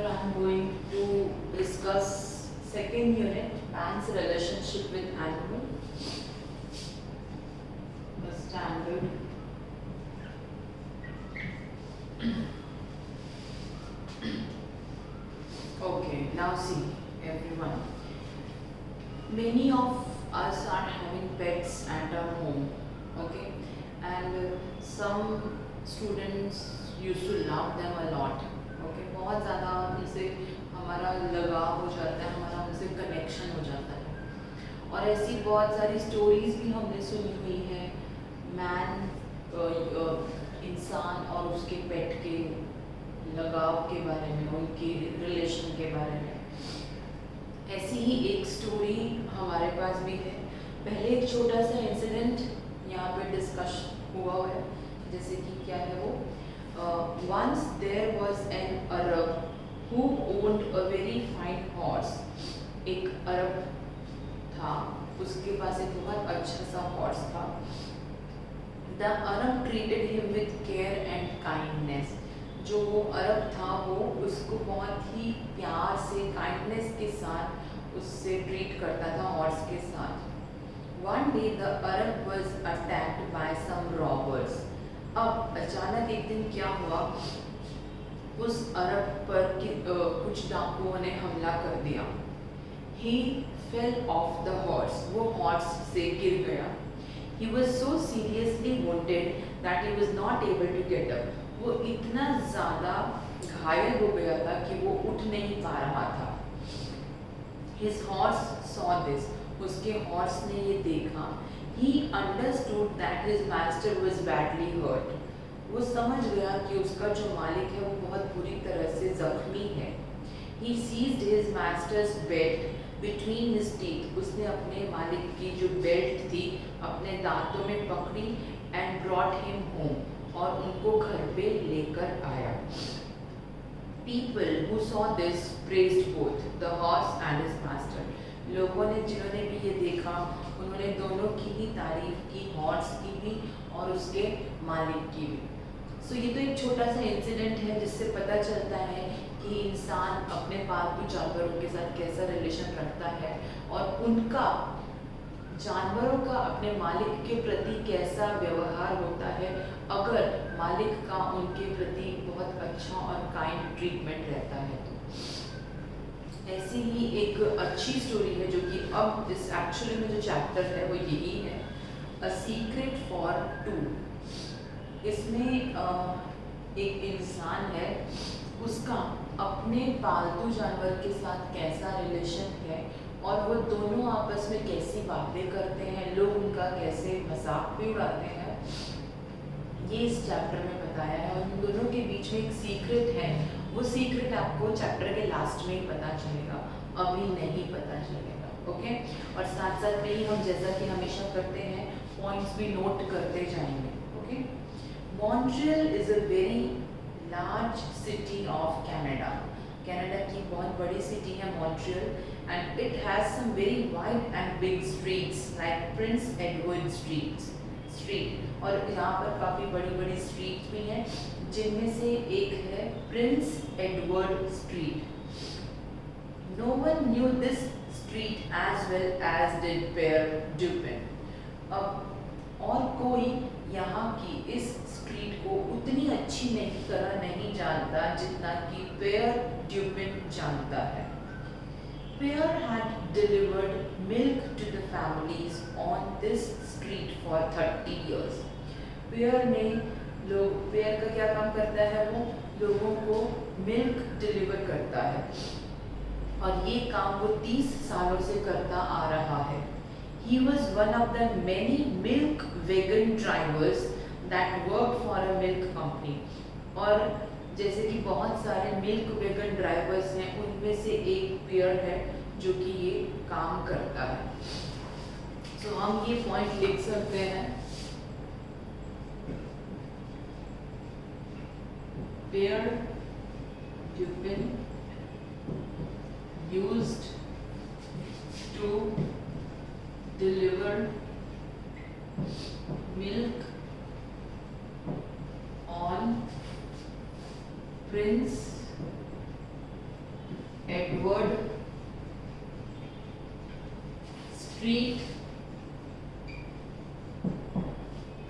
Here I am going to discuss second unit, man's relationship with animal. The standard. Okay, now see everyone. Many of us are having pets at our home, okay, and some students used to love them a lot, okay, बहुत ज़्यादा उनसे हमारा लगाव हो जाता है, हमारा उनसे कनेक्शन हो जाता है। और ऐसी बहुत सारी स्टोरीज भी हमने सुनी हुई है मैन इंसान और उसके पेट के लगाव के बारे में, उनके रिलेशन के बारे में। ऐसी ही एक स्टोरी हमारे पास भी है। पहले एक छोटा सा इंसिडेंट यहाँ पे डिस्कस हुआ है, जैसे कि क्या है वो, once there was an Arab who owned a very fine horse. एक अरब था, उसके पास एक बहुत अच्छा सा हॉर्स था। The Arab treated him with care and kindness. जो वो अरब था वो उसको बहुत ही प्यार से, काइंडनेस के साथ उससे ट्रीट करता था हॉर्स के साथ। One day the Arab was attacked by some robbers. अब अचानक एक दिन क्या हुआ, उस अरब पर कुछ डाकुओं ने हमला कर दिया। He fell off the horse, वो हॉर्स से गिर गया। He was so seriously wounded that he was not able to get up. वो इतना ज़्यादा घायल हो गया था कि वो उठ नहीं पा रहा था। His horse saw this, उसके हॉर्स ने ये देखा। He understood that his master was badly hurt. वो समझ गया कि उसका जो मालिक है वो बहुत बुरी तरह से जख्मी है। He seized his master's belt between his teeth. उसने अपने मालिक की जो बेल्ट थी अपने दांतों में पकड़ी and brought him home, और उनको घर पे लेकर आया। People who saw this praised both the horse and his master. लोगों ने, जिन्होंने भी ये देखा, उन्होंने दोनों की ही तारीफ की, हॉर्स की भी और उसके मालिक की भी। सो ये तो एक छोटा सा इंसिडेंट है जिससे पता चलता है कि इंसान अपने पालतू जानवरों के साथ कैसा रिलेशन रखता है और उनका, जानवरों का अपने मालिक के प्रति कैसा व्यवहार होता है अगर मालिक का उनके प्रति बहुत अच्छा और काइंड ट्रीटमेंट रहता है। तो ऐसी ही एक अच्छी स्टोरी है जो कि अब इस एक्चुअली में जो चैप्टर है वो यही है, अ सीक्रेट फॉर टू। इसमें एक इंसान है, उसका अपने पालतू जानवर के साथ कैसा रिलेशन है और वो दोनों आपस में कैसी बातें करते हैं, लोग उनका कैसे मजाक भी उड़ाते हैं, ये इस चैप्टर में बताया है। और उन दोनों के बीच में एक सीक्रेट है, वो सीक्रेट आपको चैप्टर के लास्ट में ही पता चलेगा, अभी नहीं पता चलेगा, ओके। और साथ साथ में ही हम जैसा कि हमेशा करते हैं पॉइंट्स भी नोट करते जाएंगे, okay. Montreal is a very large city of Canada. Canada की बहुत बड़ी सिटी है Montreal, and it has some very wide and big streets like Prince Edward Street। और यहाँ पर काफ़ी बड़ी बड़ी स्ट्रीट भी हैं, जिनमें से एक है Prince Edward street. No one knew this street as well as did Pierre Dupin। अब और कोई यहाँ की इस स्ट्रीट को उतनी अच्छी तरह नहीं जानता जितना कि पियर ड्यूपिन जानता है। Pierre had delivered milk to the families on this street for 30 years। Pierre का क्या काम करता है, वो लोगों को मिल्क डिलीवर करता है और ये काम वो 30 सालों से करता आ रहा है। He was one of the many milk wagon drivers that worked for a milk company। और जैसे कि बहुत सारे मिल्क वैगन ड्राइवर्स हैं, उनमें से एक पियर है जो कि ये काम करता है। सो हम ये पॉइंट लिख सकते हैं, Pierre Dupin used to deliver milk on Prince street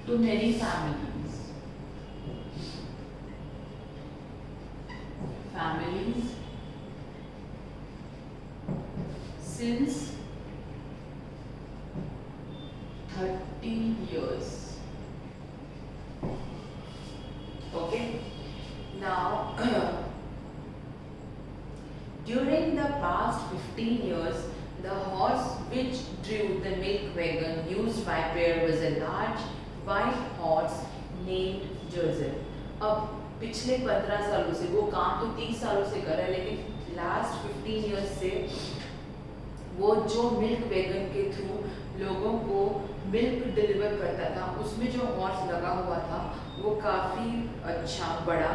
to many families since 30 years. Okay, now during the past 15 years, the horse which drew the milk wagon used by Pierre was a large white horse named Joseph. अब पिछले 15 सालों से, वो काम तो 30 सालों से कर रहा है, लेकिन लास्ट 15 इयर्स से वो जो मिल्क वैगन के थ्रू लोगों को मिल्क डिलीवर करता था, उसमें जो हॉर्स लगा हुआ था वो काफ़ी अच्छा बड़ा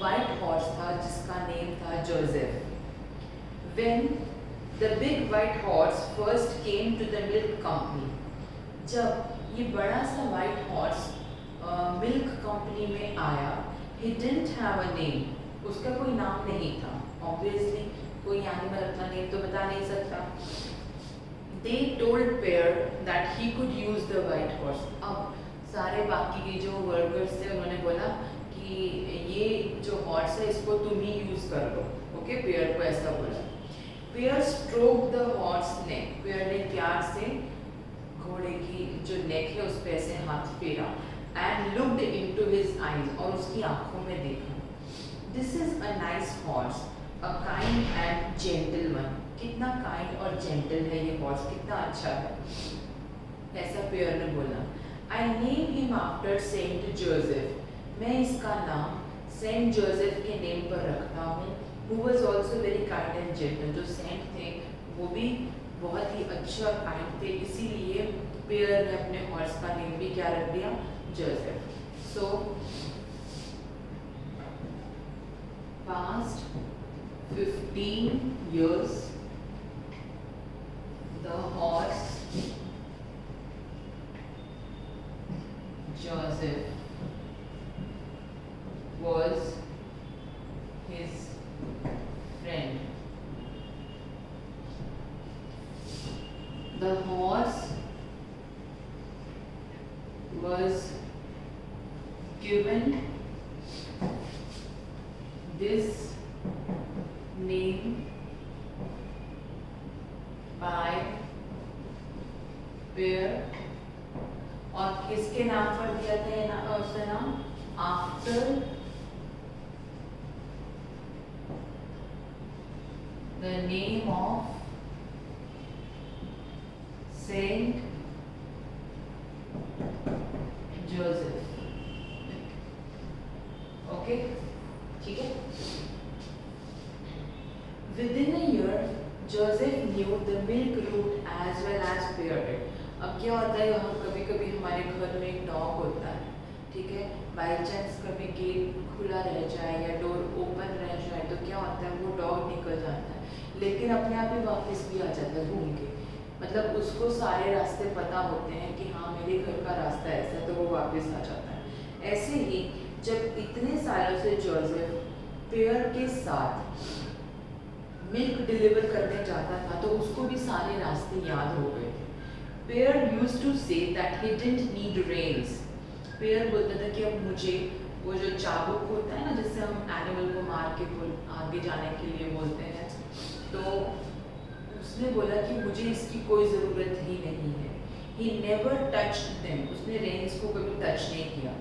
वाइट हॉर्स था जिसका नेम था Joseph. When the big white horse first came to the milk company, जब ये बड़ा सा white horse मिल्क कंपनी में आया, he didn't have a name, उसका कोई नाम नहीं था. Obviously कोई एनिमल अपना नेम तो बता नहीं सकता. They told Pierre that he could use the white horse. अब सारे बाकी के जो वर्कर्स थे उन्होंने बोला कि ये जो हॉर्स है इसको तुम ही यूज कर लो. ओके, पियर को ऐसा बोला. पियर स्ट्रोक द हॉर्स नेक. पियर ने प्यार से घोड़े की जो नेक है उस पे ऐसे हाथ फेरा and looked into his eyes, और उसकी आंखों में देखा. This is a nice horse, a kind and gentle one. कितना काइंड और जेंटल है ये हॉर्स, कितना अच्छा है, ऐसा पियर ने बोला. I name him after Saint Joseph. मैं इसका नाम सेंट जोसेफ के नेम पर रखता हूँ. Who was also very kind and gentle. जो सेंट थे वो भी बहुत ही अच्छे और काइंड थे, इसीलिए पियर ने अपने हॉर्स का नेम भी क्या रख दिया, Joseph. So past 15 years the horse Joseph was his friend. The horse was given this name by Pierre, और किसके नाम पर दिया था उसका नाम, after the name of Saint Joseph. Okay, ठीक है. Within a year, Joseph knew the milk route as well as Pierre did. अब क्या होता है, हम कभी कभी हमारे घर में एक डॉग होता है, ठीक है, बाई चांस कभी गेट खुला रह जाए या डोर ओपन रह जाए तो क्या होता है, वो डॉग निकल जाता है, लेकिन अपने आप ही वापस भी आ जाता है घूम के. मतलब उसको सारे रास्ते पता होते हैं कि हाँ मेरे घर का रास्ता ऐसा है, तो वो वापस आ जाता है. ऐसे ही जब इतने सालों से जोसेफ पियर के साथ मिल्क डिलीवर करने जाता था तो उसको भी सारे रास्ते याद हो गए थे. Pierre used to say that he didn't need reins. Pierre बोलता था कि अब मुझे वो जो चाबुक होता है ना जिससे हम एनिमल को मार के आगे जाने के लिए बोलते हैं, तो उसने बोला कि मुझे इसकी कोई ज़रूरत ही नहीं है. He never touched them. उसने रेन्स को कभी टच नहीं किया.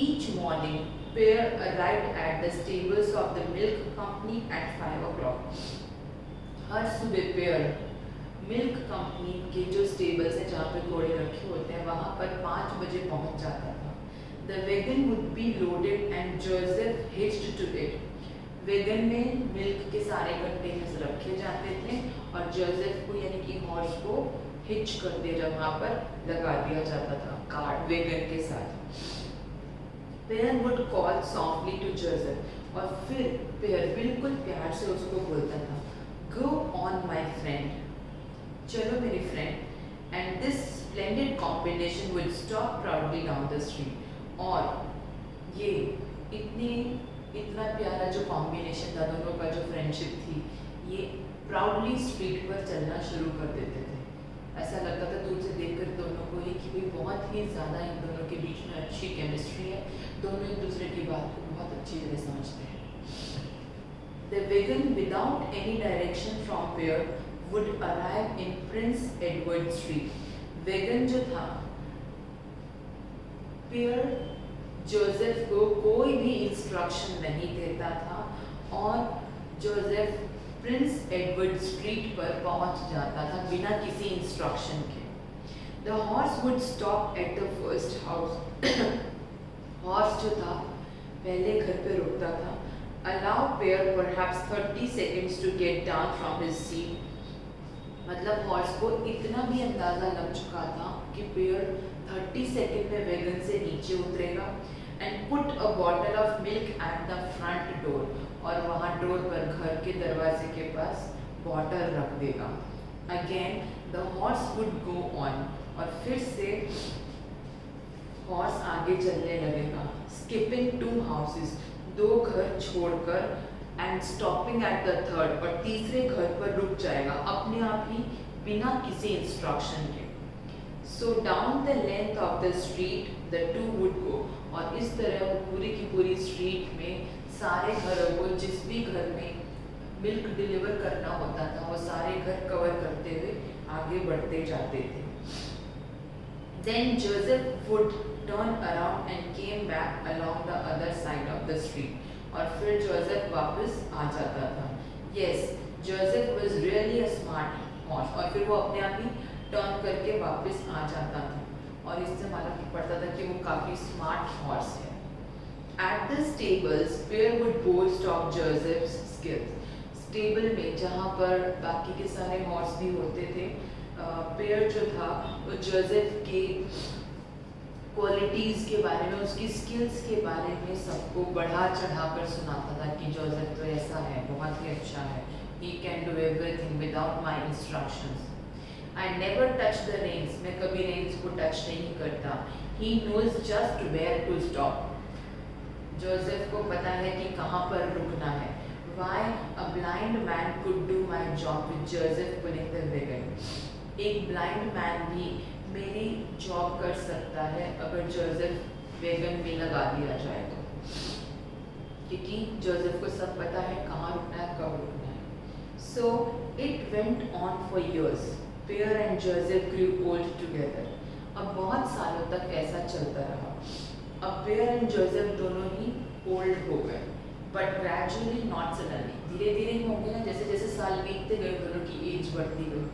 Each morning Pierre arrived at the stables of the milk company at 5 o'clock. हर सुबह Pierre मिल्क कंपनी के जो स्टेबल्स हैं जहाँ पे घोड़े रखे होते हैं वहाँ पर 5 बजे पहुँच जाता था. The wagon would be loaded and Joseph hitched to it. Wagon में मिल्क के सारे कंटेनर्स रखे जाते थे और जोसेफ को यानी कि हॉर्स को हिच कर दिया, वहाँ पर लगा दिया जाता था कार्ट वेगन के साथ. Pierre would call softly to Joseph, और फिर Pierre बिल्कुल प्यार से उसको बोलता था, Go on my friend, चलो मेरी friend, and this splendid combination would stop proudly down the street. और ये इतना प्यारा जो कॉम्बिनेशन था दोनों का, जो फ्रेंडशिप थी, ये प्राउडली स्ट्रीट पर चलना शुरू कर देते थे. ऐसा लगता था दूर से देखकर दोनों को ही कि भाई बहुत ही ज़्यादा इन दोनों के बीच में अच्छी केमिस्ट्री है, दोनों एक दूसरे की बात को बहुत अच्छी तरह समझते हैं। The wagon without any direction from Pear would arrive in Prince Edward Street. Wagon जो था, पियर जोसेफ को कोई भी इंस्ट्रक्शन नहीं देता था और जोसेफ प्रिंस एडवर्ड स्ट्रीट पर पहुंच जाता था बिना किसी इंस्ट्रक्शन के। The horse would stop at the first house. Horse जो था पहले घर पे रुकता था। Allow Pierre perhaps 30 seconds to get down from his seat. मतलब हॉर्स को इतना भी अंदाजा लग चुका था कि पेयर 30 सेकेंड में वैगन से नीचे उतरेगा and put a bottle of milk at the front door, और वहाँ डोर पर घर के दरवाजे के पास बॉटल रख देगा। Again the horse would go on, और फिर से हॉर्स आगे चलने लगेगा, स्किपिंग 2 हाउसेस, 2 घर छोड़कर, and stopping at the third, और तीसरे घर पर रुक जाएगा अपने आप ही बिना किसी इंस्ट्रक्शन के। So down the length of the street the two would go, और इस तरह वो पूरी की पूरी स्ट्रीट में सारे घरों को, जिस भी घर में मिल्क डिलीवर करना होता था, वो सारे घर कवर करते हुए आगे बढ़ते जाते थे। Then Joseph would turn around and came back along the other side of the street, और फिर जोसेफ वापस आ जाता था। Yes, Joseph was really a smart horse, और फिर वो अपने आप ही टर्न करके वापस आ जाता था, और इससे मालूम पड़ता था कि वो काफ़ी स्मार्ट हॉर्स है। At the stables, Pear would boast of Joseph's skills. Stable में जहाँ पर बाकी के सारे हॉर्स भी होते थे, पेयर जो था वो जोसेफ के क्वालिटीज़ के बारे में, उसकी स्किल्स के बारे में सबको बढ़ा चढ़ा कर सुनाता था कि जोसेफ तो ऐसा है, बहुत ही अच्छा है, he can do everything without my instructions. I never touch the reins, मैं कभी reins को टच नहीं करता. He knows just where to stop. Joseph को पता है कि कहाँ पर रुकना है. Why a blind man could do my job with Joseph pulling the wagon. एक ब्लाइंड मैन भी मेरी जॉब कर सकता है अगर जोसेफ वेगन में लगा दिया जाए तो, क्योंकि जोसेफ को सब पता है कहाँ रुकना है, कब रुकना है। So it went on for years. Pierre and Joseph grew old together. अब बहुत सालों तक ऐसा चलता रहा. अब पेयर एंड जोसेफ दोनों ही ओल्ड हो गए, बट ग्रेजुअली नॉट सडनली, धीरे धीरे होंगे ना, जैसे जैसे साल बीतते गए दोनों की एज बढ़ती गई.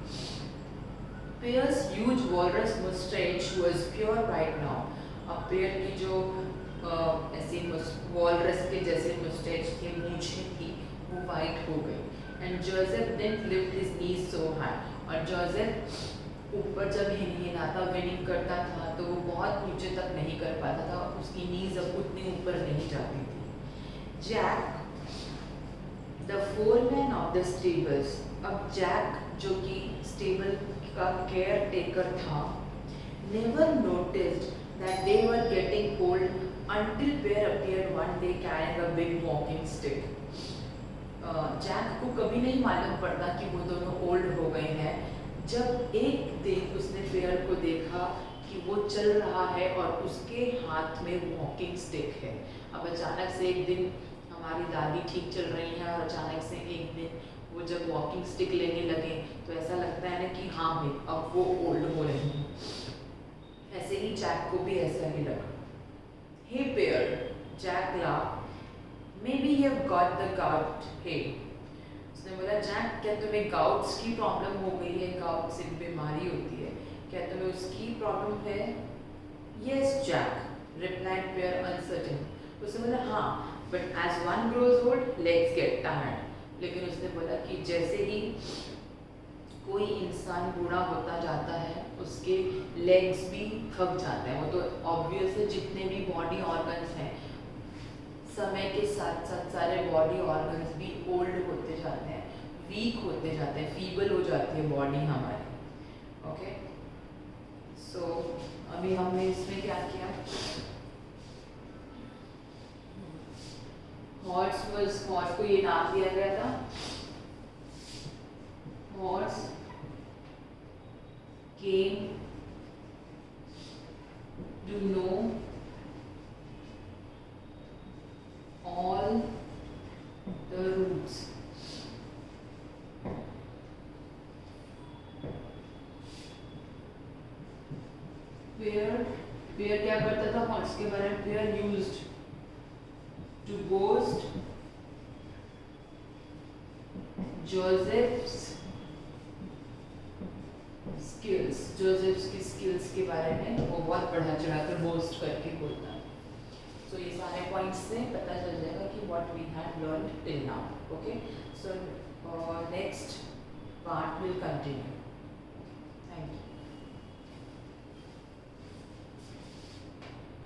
Pear's huge walrus mustache was pure white now. अब पेयर की जो ऐसी वॉलरस के जैसे मुस्टैच की मूछें थी वो वाइट हो गई. And Joseph didn't lift his knees so high. और जोसेफ ऊपर जब हिनहिनाता विनिंग करता था तो वो बहुत नीचे तक नहीं कर पाता था, उसकी नीज अब उतनी ऊपर नहीं जाती थी. Jack the foreman of the stables. अब जैक जो कि स्टेबल का केयर टेकर था, never noticed that they were getting old until Pear appeared one day carrying a big walking stick. Jack को कभी नहीं मालूम पड़ता कि वो दोनों ओल्ड हो गए हैं, जब एक दिन उसने पेयर को देखा कि वो चल रहा है और उसके हाथ में वॉकिंग स्टिक है. अब अचानक से एक दिन हमारी दादी ठीक चल रही हैं और अचानक से एक दिन वो जब वॉकिंग स्टिक लेने लगे तो ऐसा लगता है ना कि हाँ भाई अब वो ओल्ड हो रहे हैं. ऐसे ही जैक को भी ऐसा ही लगा. Hey Pierre, Jack laughed. Maybe you have got the gout. Hey, उसने बोला जैक क्या तुम्हें गाउट्स की प्रॉब्लम हो गई है? गाउट्स एक बीमारी होती है, क्या तुम्हें उसकी प्रॉब्लम है? Yes, Jack, replied Pear uncertain. उसने बोला हाँ, but as one grows old, legs get tired. लेकिन उसने बोला कि जैसे ही कोई इंसान बूढ़ा होता जाता है उसके लेग्स भी थक जाते हैं. वो तो ऑब्वियस है, जितने भी बॉडी ऑर्गन्स हैं समय के साथ साथ सारे बॉडी ऑर्गन्स भी ओल्ड होते जाते हैं, वीक होते जाते हैं, फीबल हो जाती है बॉडी हमारी. ओके, सो अभी हमने इसमें क्या किया? हॉर्स को ये नाम दिया गया था. Horse came to know all the routes. Where क्या करता था हॉर्स के बारे में? Where used to boast Joseph's skills. Joseph's की स्किल्स के बारे में वो बहुत बढ़ा चढ़ाकर बोस्ट करके बोलता है. So ये सारे पॉइंट्स से पता चल जाएगा कि what we had learned till now. Okay, so next part will continue.